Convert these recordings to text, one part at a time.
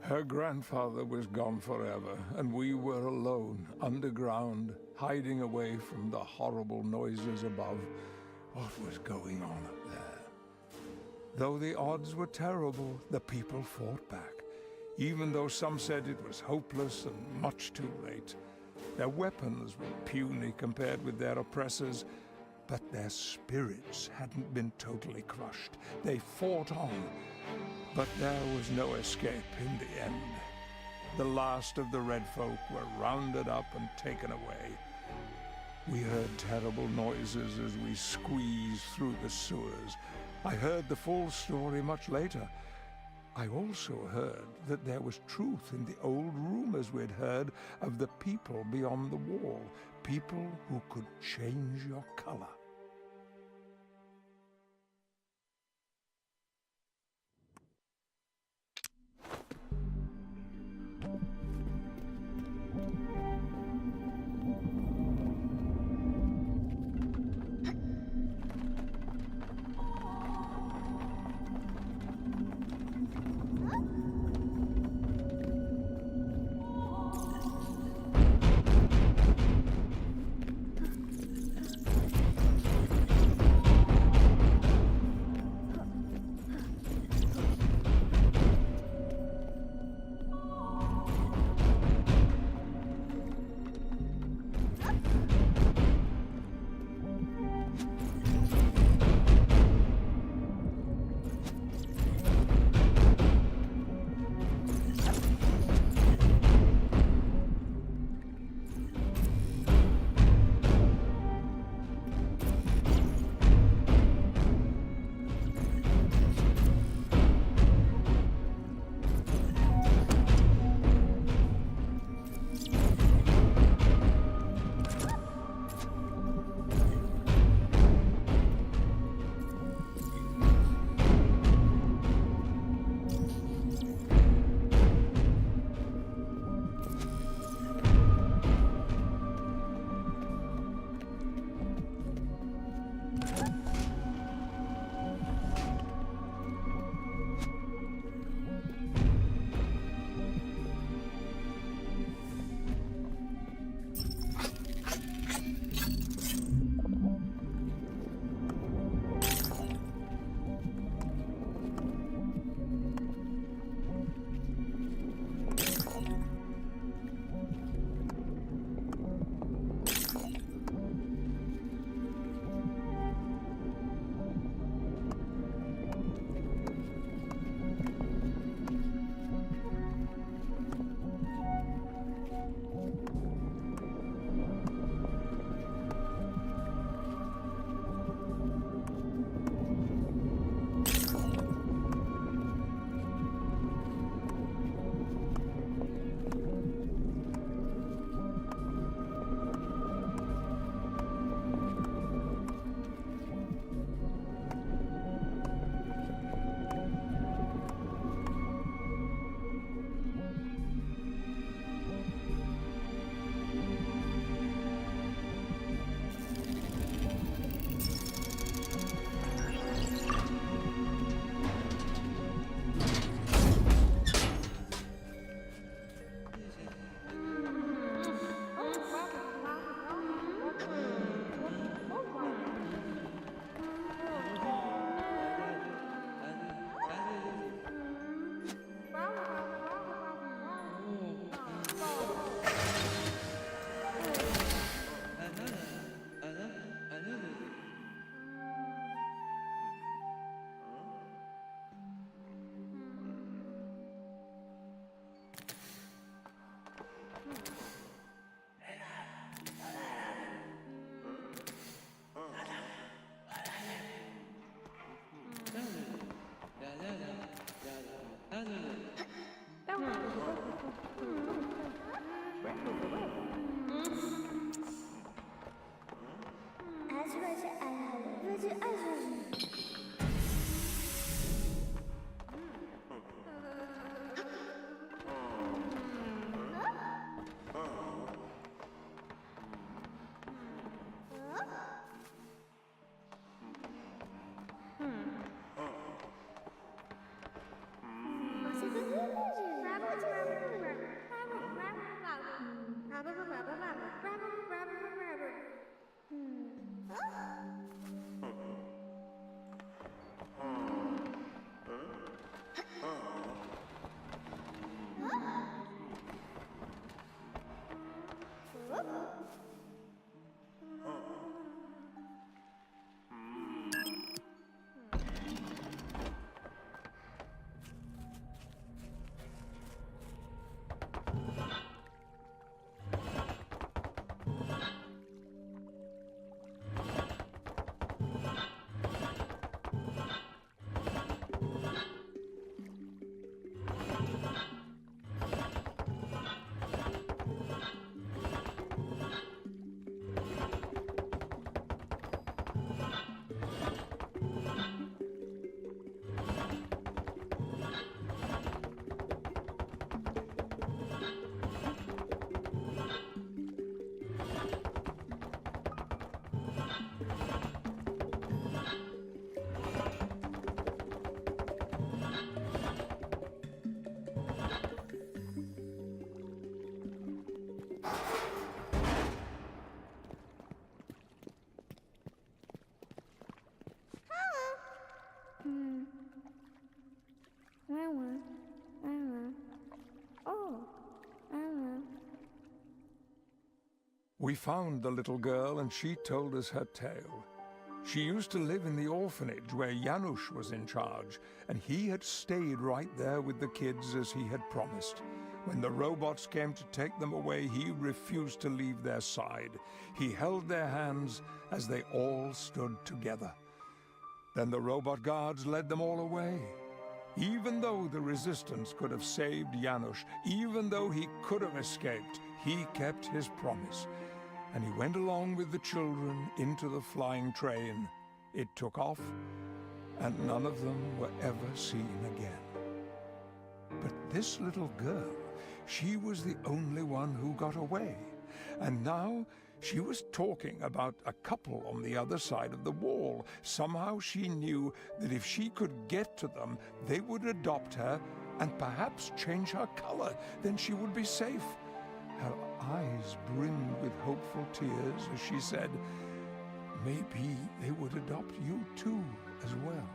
Her grandfather was gone forever, and we were alone, underground, hiding away from the horrible noises above. What was going on up there? Though the odds were terrible, the people fought back, even though some said it was hopeless and much too late. Their weapons were puny compared with their oppressors, but their spirits hadn't been totally crushed. They fought on, but there was no escape in the end. The last of the Red Folk were rounded up and taken away. We heard terrible noises as we squeezed through the sewers. I heard the full story much later. I also heard that there was truth in the old rumors we'd heard of the people beyond the wall, people who could change your color. We found the little girl and she told us her tale. She used to live in the orphanage where Janusz was in charge, and he had stayed right there with the kids as he had promised. When the robots came to take them away, he refused to leave their side. He held their hands as they all stood together. Then the robot guards led them all away. Even though the resistance could have saved Janusz, even though he could have escaped, he kept his promise. And he went along with the children into the flying train. It took off, and none of them were ever seen again. But this little girl, she was the only one who got away. And now she was talking about a couple on the other side of the wall. Somehow she knew that if she could get to them, they would adopt her and perhaps change her color. Then she would be safe. Her eyes brimmed with hopeful tears as she said, maybe they would adopt you too as well.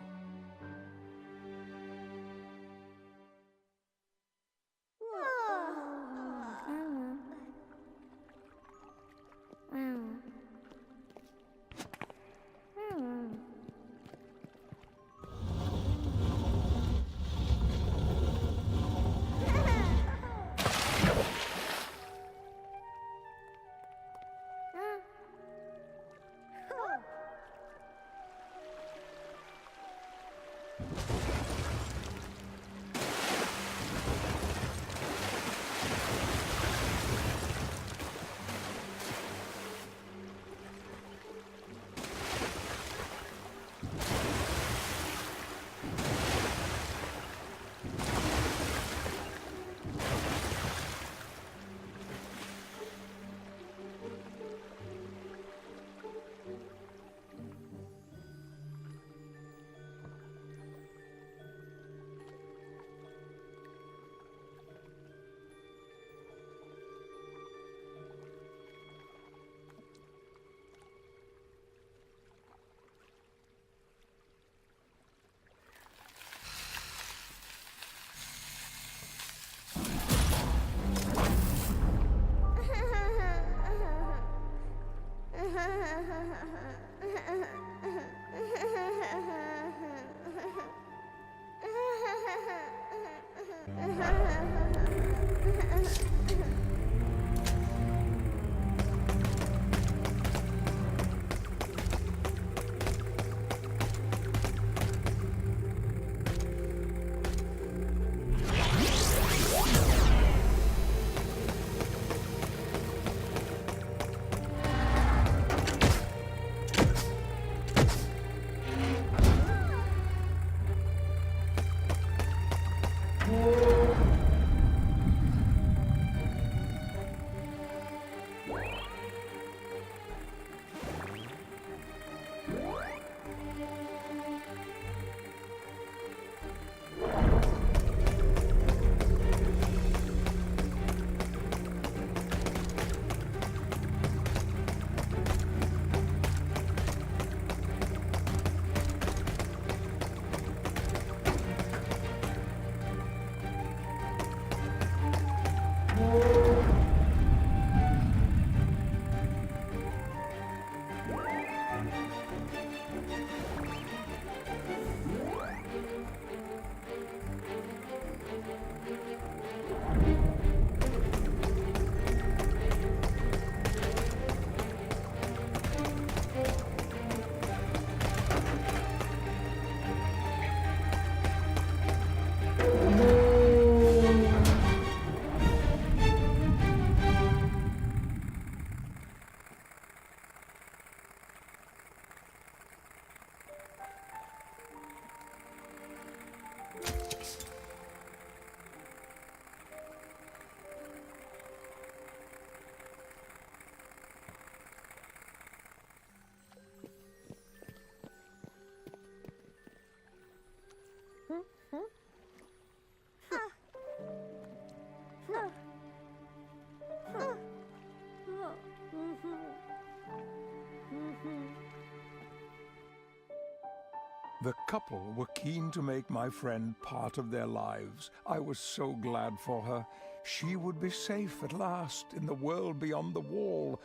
The couple were keen to make my friend part of their lives. I was so glad for her. She would be safe at last in the world beyond the wall.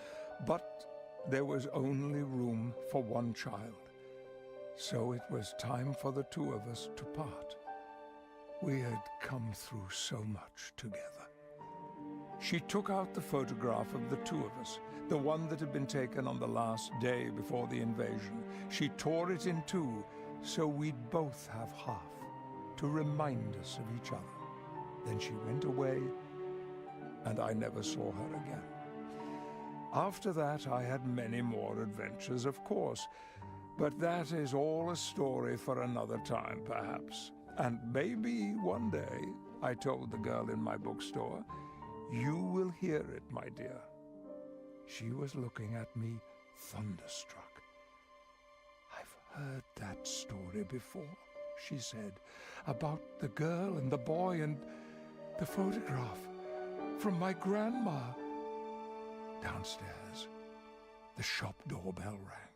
But there was only room for one child, so it was time for the two of us to part. We had come through so much together. She took out the photograph of the two of us, the one that had been taken on the last day before the invasion. She tore it in two, so we'd both have half, to remind us of each other. Then she went away, and I never saw her again. After that, I had many more adventures, of course, but that is all a story for another time, perhaps. And maybe one day, I told the girl in my bookstore, you will hear it, my dear. She was looking at me, thunderstruck. I've heard that story before, she said, about the girl and the boy and the photograph from my grandma. Downstairs, the shop doorbell rang.